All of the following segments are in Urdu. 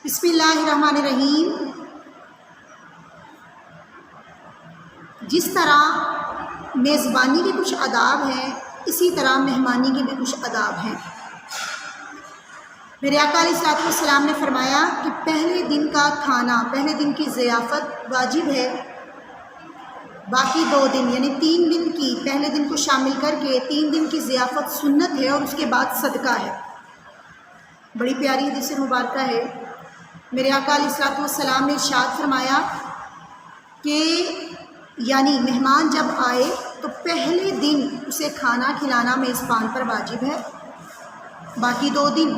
بسم اللہ الرحمن الرحیم۔ جس طرح میزبانی کے کچھ آداب ہیں، اسی طرح مہمانی کے بھی کچھ آداب ہیں۔ میرے آقا علیہ الصلوۃ والسلام نے فرمایا کہ پہلے دن کا کھانا، پہلے دن کی ضیافت واجب ہے، باقی 2 دن یعنی 3 دن کی، پہلے دن کو شامل کر کے 3 دن کی ضیافت سنت ہے اور اس کے بعد صدقہ ہے۔ بڑی پیاری حدیث مبارکہ ہے۔ میرے آقا علیہ الصلوۃ والسلام نے ارشاد فرمایا کہ یعنی مہمان جب آئے تو پہلے دن اسے کھانا کھلانا میزبان پر واجب ہے، باقی 2 دن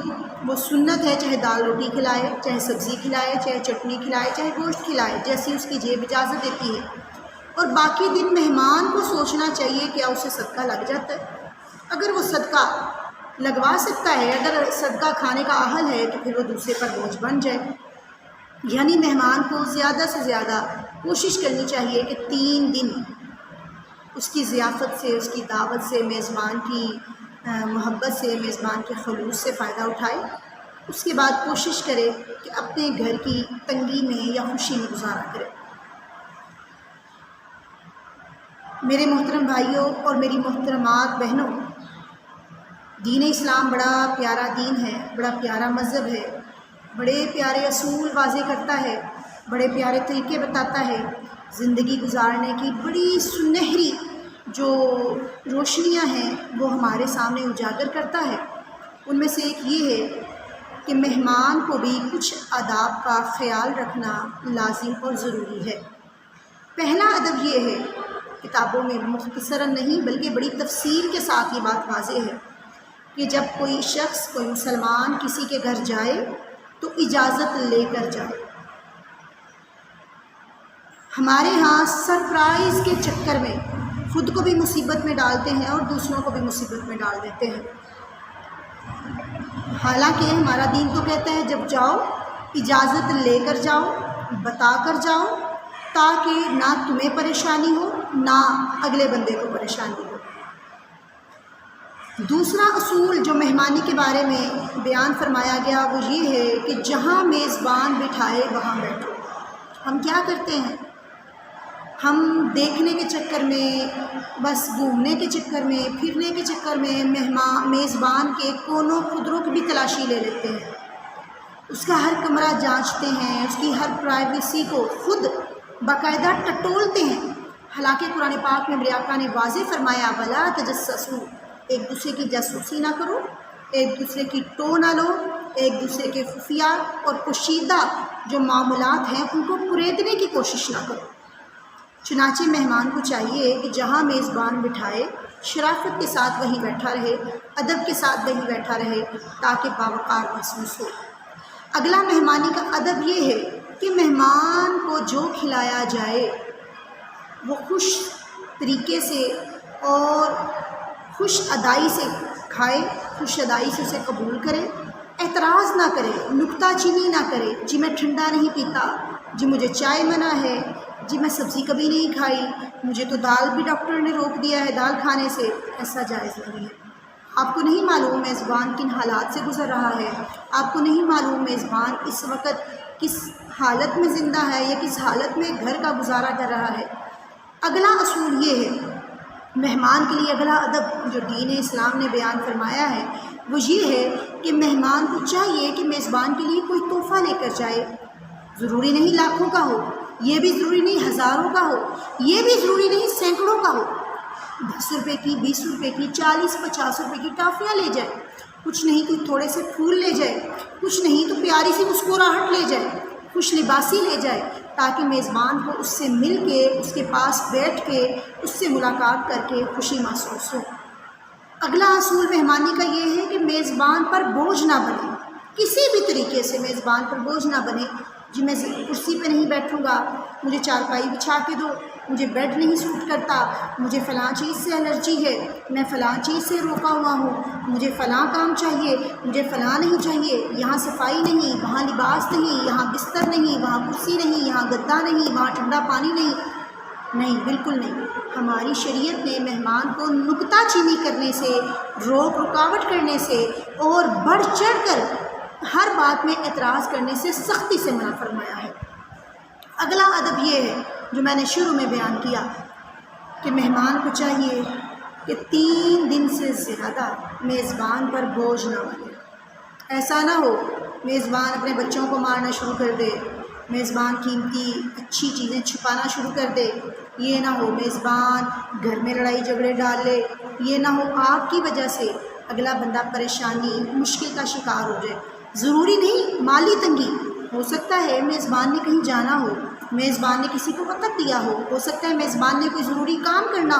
وہ سنت ہے، چاہے دال روٹی کھلائے، چاہے سبزی کھلائے، چاہے چٹنی کھلائے، چاہے گوشت کھلائے، جیسی اس کی جیب اجازت دیتی ہے۔ اور باقی دن مہمان کو سوچنا چاہیے کیا اسے صدقہ لگ جاتا ہے۔ اگر وہ صدقہ لگوا سکتا ہے، اگر صدقہ کھانے کا اہل ہے، تو پھر وہ دوسرے پر بوجھ بن جائے۔ یعنی مہمان کو زیادہ سے زیادہ کوشش کرنی چاہیے کہ 3 دن اس کی ضیافت سے، اس کی دعوت سے، میزبان کی محبت سے، میزبان کے خلوص سے فائدہ اٹھائے۔ اس کے بعد کوشش کرے کہ اپنے گھر کی تنگی میں یا خوشی میں گزارا کرے۔ میرے محترم بھائیوں اور میری محترمات بہنوں، دین اسلام بڑا پیارا دین ہے، بڑا پیارا مذہب ہے، بڑے پیارے اصول واضح کرتا ہے، بڑے پیارے طریقے بتاتا ہے، زندگی گزارنے کی بڑی سنہری جو روشنیاں ہیں وہ ہمارے سامنے اجاگر کرتا ہے۔ ان میں سے ایک یہ ہے کہ مہمان کو بھی کچھ آداب کا خیال رکھنا لازم اور ضروری ہے۔ پہلا ادب یہ ہے، کتابوں میں مختصراً نہیں بلکہ بڑی تفصیل کے ساتھ یہ بات واضح ہے کہ جب کوئی شخص، کوئی مسلمان کسی کے گھر جائے تو اجازت لے کر جائے۔ ہمارے ہاں سرپرائز کے چکر میں خود کو بھی مصیبت میں ڈالتے ہیں اور دوسروں کو بھی مصیبت میں ڈال دیتے ہیں۔ حالانکہ ہمارا دین تو کہتا ہے جب جاؤ اجازت لے کر جاؤ، بتا کر جاؤ، تاکہ نہ تمہیں پریشانی ہو نہ اگلے بندے کو پریشانی ہو۔ دوسرا اصول جو مہمانی کے بارے میں بیان فرمایا گیا وہ یہ ہے کہ جہاں میزبان بٹھائے وہاں بیٹھو۔ ہم کیا کرتے ہیں؟ ہم دیکھنے کے چکر میں، بس گھومنے کے چکر میں، پھرنے کے چکر میں میزبان کے کونوں قدروں کی بھی تلاشی لے لیتے ہیں، اس کا ہر کمرہ جانچتے ہیں، اس کی ہر پرائیویسی کو خود باقاعدہ ٹٹولتے ہیں۔ حالانکہ قرآن پاک میں میرے آقا نے واضح فرمایا وَلَا تَجَسَّسُوا، ایک دوسرے کی جاسوسی نہ کرو، ایک دوسرے کی ٹو نہ لو، ایک دوسرے کے خفیہ اور پوشیدہ جو معاملات ہیں ان کو کریدنے کی کوشش نہ کرو۔ چنانچہ مہمان کو چاہیے کہ جہاں میزبان بٹھائے شرافت کے ساتھ وہیں بیٹھا رہے، ادب کے ساتھ وہیں بیٹھا رہے، تاکہ باوقار محسوس ہو۔ اگلا مہمانی کا ادب یہ ہے کہ مہمان کو جو کھلایا جائے وہ خوش طریقے سے اور خوش ادائی سے کھائے، خوش ادائی سے اسے قبول کرے، اعتراض نہ کرے، نکتہ چینی نہ کرے، جی میں ٹھنڈا نہیں پیتا، جی مجھے چائے منع ہے، جی میں سبزی کبھی نہیں کھائی، مجھے تو دال بھی ڈاکٹر نے روک دیا ہے دال کھانے سے۔ ایسا جائز نہیں ہے۔ آپ کو نہیں معلوم میزبان کن حالات سے گزر رہا ہے، آپ کو نہیں معلوم میزبان اس وقت کس حالت میں زندہ ہے یا کس حالت میں گھر کا گزارا کر رہا ہے۔ اگلا اصول یہ ہے، مہمان کے لیے اگلا ادب جو دین اسلام نے بیان فرمایا ہے وہ یہ ہے کہ مہمان کو چاہیے کہ میزبان کے لیے کوئی تحفہ لے کر جائے۔ ضروری نہیں لاکھوں کا ہو، یہ بھی ضروری نہیں ہزاروں کا ہو، یہ بھی ضروری نہیں سینکڑوں کا ہو۔ 10 روپے کی، 20 روپے کی، 40-50 روپے کی ٹافیاں لے جائے، کچھ نہیں تو تھوڑے سے پھول لے جائے، کچھ نہیں تو پیاری سی مسکراہٹ لے جائے، خوش لباسی لے جائے، تاکہ میزبان کو اس سے مل کے، اس کے پاس بیٹھ کے، اس سے ملاقات کر کے خوشی محسوس ہو۔ اگلا اصول مہمانی کا یہ ہے کہ میزبان پر بوجھ نہ بنے، کسی بھی طریقے سے میزبان پر بوجھ نہ بنے۔ جی میں کرسی پہ نہیں بیٹھوں گا، مجھے چارپائی بچھا کے دو، مجھے بیڈ نہیں سوٹ کرتا، مجھے فلاں چیز سے الرجی ہے، میں فلاں چیز سے روکا ہوا ہوں، مجھے فلاں کام چاہیے، مجھے فلاں نہیں چاہیے، یہاں صفائی نہیں، وہاں لباس نہیں، یہاں بستر نہیں، وہاں کرسی نہیں، یہاں گدا نہیں، وہاں ٹھنڈا پانی نہیں، بالکل نہیں۔ ہماری شریعت نے مہمان کو نکتہ چینی کرنے سے، رکاوٹ کرنے سے اور بڑھ چڑھ کر ہر بات میں اعتراض کرنے سے سختی سے منع فرمایا ہے۔ اگلا ادب یہ ہے جو میں نے شروع میں بیان کیا کہ مہمان کو چاہیے کہ 3 دن سے زیادہ میزبان پر بوجھ نہ بنے۔ ایسا نہ ہو میزبان اپنے بچوں کو مارنا شروع کر دے، میزبان قیمتی اچھی چیزیں چھپانا شروع کر دے، یہ نہ ہو میزبان گھر میں لڑائی جھگڑے ڈال لے، یہ نہ ہو آپ کی وجہ سے اگلا بندہ پریشانی مشکل کا شکار ہو جائے۔ ضروری نہیں مالی تنگی، ہو سکتا ہے میزبان نے کہیں جانا ہو، میزبان نے کسی کو وقت دیا ہو سکتا ہے میزبان نے کوئی ضروری کام کرنا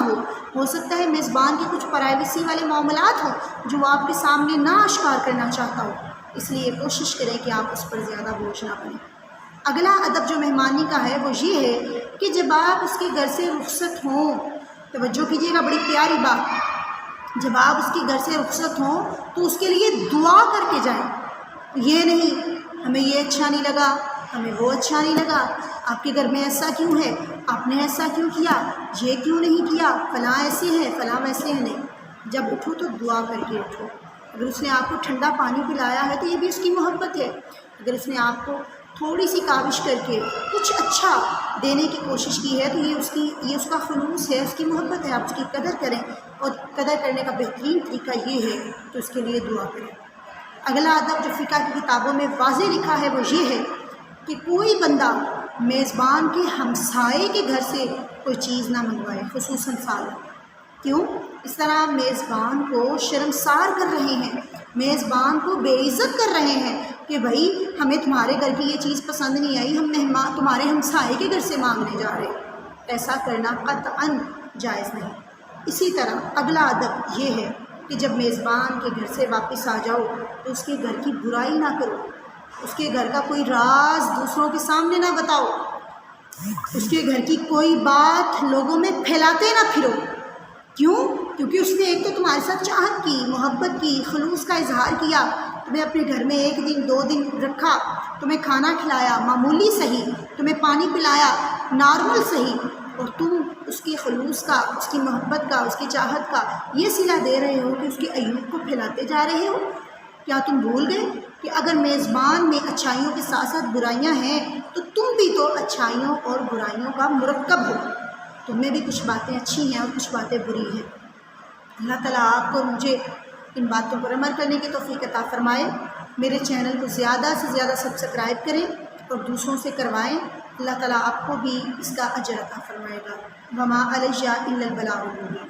ہو سکتا ہے میزبان کے کچھ پرائیویسی والے معاملات ہوں جو وہ آپ کے سامنے نہ اشکار کرنا چاہتا ہو، اس لیے کوشش کریں کہ آپ اس پر زیادہ بوجھ نہ بنیں۔ اگلا ادب جو مہمانی کا ہے وہ یہ ہے کہ جب آپ اس کے گھر سے رخصت ہوں، توجہ کیجیے گا، بڑی پیاری بات، جب آپ اس کے گھر سے رخصت ہوں تو اس کے لیے دعا کر کے جائیں۔ یہ نہیں ہمیں یہ اچھا نہیں لگا، ہمیں وہ اچھا نہیں لگا، آپ کے گھر میں ایسا کیوں ہے، آپ نے ایسا کیوں کیا، یہ کیوں نہیں کیا، فلاں ایسے ہیں فلاں ویسے ہیں۔ نہیں، جب اٹھو تو دعا کر کے اٹھو۔ اگر اس نے آپ کو ٹھنڈا پانی پلایا ہے تو یہ بھی اس کی محبت ہے، اگر اس نے آپ کو تھوڑی سی کاوش کر کے کچھ اچھا دینے کی کوشش کی ہے تو یہ اس کا خلوص ہے، اس کی محبت ہے، آپ اس کی قدر کریں، اور قدر کرنے کا بہترین طریقہ یہ ہے تو اس کے لیے دعا کریں۔ اگلا ادب جو فقہ کی کتابوں میں واضح لکھا ہے وہ یہ ہے کہ کوئی بندہ میزبان کے ہمسائے کے گھر سے کوئی چیز نہ منگوائے، خصوصاً سال۔ کیوں؟ اس طرح میزبان کو شرمسار کر رہے ہیں، میزبان کو بے عزت کر رہے ہیں کہ بھائی ہمیں تمہارے گھر کی یہ چیز پسند نہیں آئی، ہم مہمان تمہارے ہمسائے کے گھر سے مانگنے جا رہے ہیں۔ ایسا کرنا قطعاً جائز نہیں۔ اسی طرح اگلا ادب یہ ہے کہ جب میزبان کے گھر سے واپس آ جاؤ تو اس کے گھر کی برائی نہ کرو، اس کے گھر کا کوئی راز دوسروں کے سامنے نہ بتاؤ، اس کے گھر کی کوئی بات لوگوں میں پھیلاتے نہ پھرو۔ کیوں؟ کیونکہ اس نے ایک تو تمہارے ساتھ چاہت کی، محبت کی، خلوص کا اظہار کیا، تمہیں اپنے گھر میں 1 دن 2 دن رکھا، تمہیں کھانا کھلایا معمولی صحیح، تمہیں پانی پلایا نارمل صحیح، اور تم اس کے خلوص کا، اس کی محبت کا، اس کی چاہت کا یہ صلہ دے رہے ہو کہ اس کے عیوب کو پھیلاتے جا رہے ہو۔ کیا تم بھول گئے کہ اگر میزبان میں اچھائیوں کے ساتھ ساتھ برائیاں ہیں تو تم بھی تو اچھائیوں اور برائیوں کا مرکب ہو، تم میں بھی کچھ باتیں اچھی ہیں اور کچھ باتیں بری ہیں۔ اللہ تعالیٰ آپ کو مجھے ان باتوں پر عمل کرنے کی توفیق عطا فرمائے۔ میرے چینل کو زیادہ سے زیادہ سبسکرائب کریں اور دوسروں سے کروائیں، اللہ تعالیٰ آپ کو بھی اس کا اجر عطا فرمائے گا۔ وما علیہ الا البلاغ المبین۔